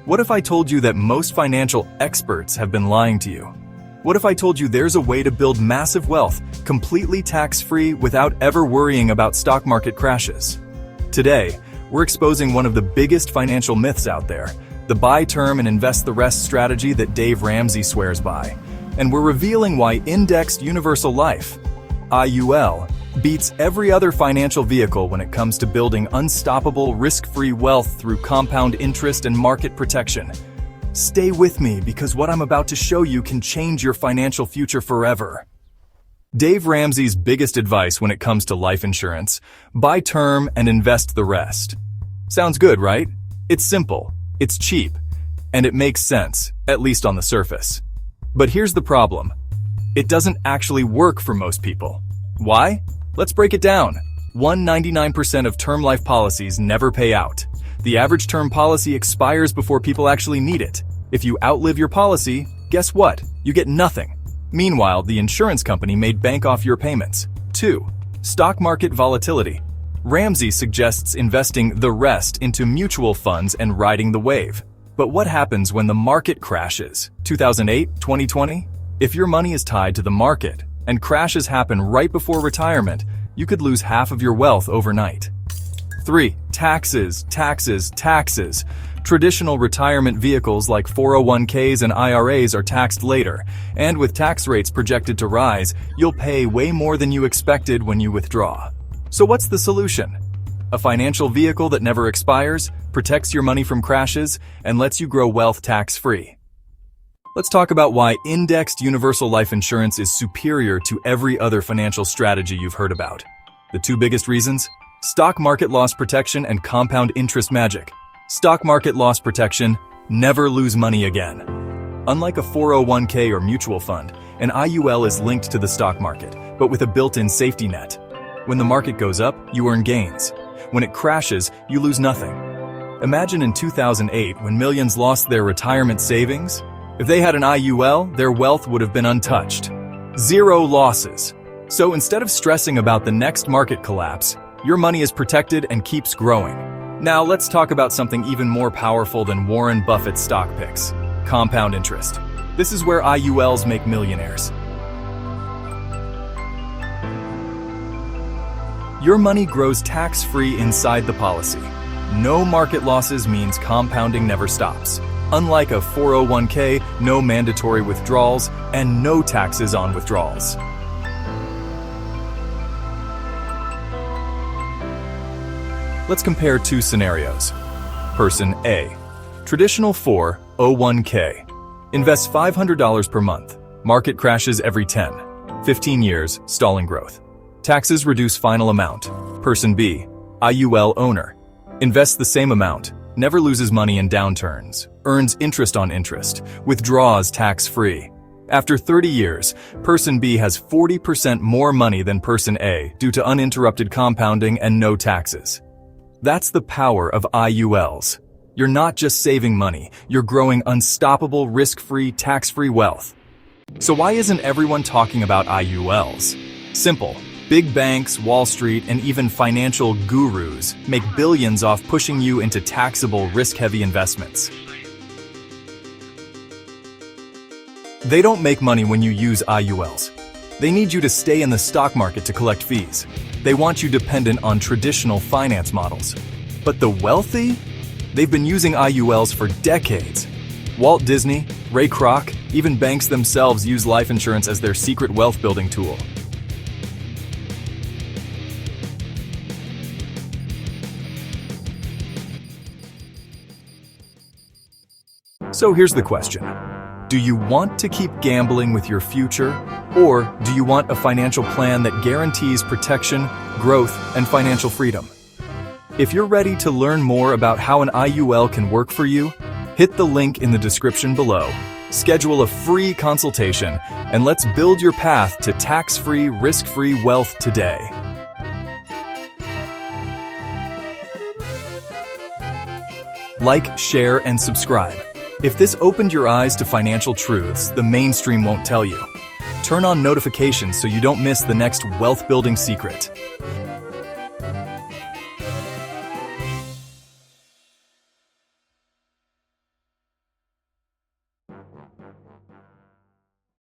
What if I told you that most financial experts have been lying to you? What if I told you there's a way to build massive wealth completely tax-free without ever worrying about stock market crashes? Today, we're exposing one of the biggest financial myths out there, the buy term and invest the rest strategy that Dave Ramsey swears by. And we're revealing why Indexed Universal Life, IUL, beats every other financial vehicle when it comes to building unstoppable, risk-free wealth through compound interest and market protection. Stay with me because what I'm about to show you can change your financial future forever. Dave Ramsey's biggest advice when it comes to life insurance: buy term and invest the rest. Sounds good, right? It's simple, it's cheap, and it makes sense, at least on the surface. But here's the problem. It doesn't actually work for most people. Why? Let's break it down. 199% of term life policies never pay out. The average term policy expires before people actually need it. If you outlive your policy, guess what? You get nothing. Meanwhile, the insurance company made bank off your payments. 2. Stock market volatility. Ramsey suggests investing the rest into mutual funds and riding the wave. But what happens when the market crashes? 2008, 2020? If your money is tied to the market and crashes happen right before retirement, you could lose half of your wealth overnight. 3. Taxes, taxes, taxes. Traditional retirement vehicles like 401ks and IRAs are taxed later, and with tax rates projected to rise, you'll pay way more than you expected when you withdraw. So what's the solution? A financial vehicle that never expires, protects your money from crashes, and lets you grow wealth tax-free. Let's talk about why Indexed Universal Life Insurance is superior to every other financial strategy you've heard about. The two biggest reasons: stock market loss protection and compound interest magic. Stock market loss protection: never lose money again. Unlike a 401k or mutual fund, an IUL is linked to the stock market, but with a built-in safety net. When the market goes up, you earn gains. When it crashes, you lose nothing. Imagine in 2008 when millions lost their retirement savings. If they had an IUL, their wealth would have been untouched. Zero losses. So instead of stressing about the next market collapse, your money is protected and keeps growing. Now let's talk about something even more powerful than Warren Buffett's stock picks: compound interest. This is where IULs make millionaires. Your money grows tax-free inside the policy. No market losses means compounding never stops. Unlike a 401k, no mandatory withdrawals, and no taxes on withdrawals. Let's compare two scenarios. Person A. Traditional 401k. Invests $500 per month. Market crashes every 10. 15 years, stalling growth. Taxes reduce final amount. Person B. IUL owner. Invests the same amount. Never loses money in downturns, earns interest on interest, withdraws tax-free. After 30 years, Person B has 40% more money than Person A due to uninterrupted compounding and no taxes. That's the power of IULs. You're not just saving money, you're growing unstoppable, risk-free, tax-free wealth. So why isn't everyone talking about IULs? Simple. Big banks, Wall Street, and even financial gurus make billions off pushing you into taxable, risk-heavy investments. They don't make money when you use IULs. They need you to stay in the stock market to collect fees. They want you dependent on traditional finance models. But the wealthy? They've been using IULs for decades. Walt Disney, Ray Kroc, even banks themselves use life insurance as their secret wealth-building tool. So here's the question. Do you want to keep gambling with your future, or do you want a financial plan that guarantees protection, growth, and financial freedom? If you're ready to learn more about how an IUL can work for you, hit the link in the description below. Schedule a free consultation, and let's build your path to tax-free, risk-free wealth today. Like, share, and subscribe. If this opened your eyes to financial truths the mainstream won't tell you, turn on notifications so you don't miss the next wealth-building secret.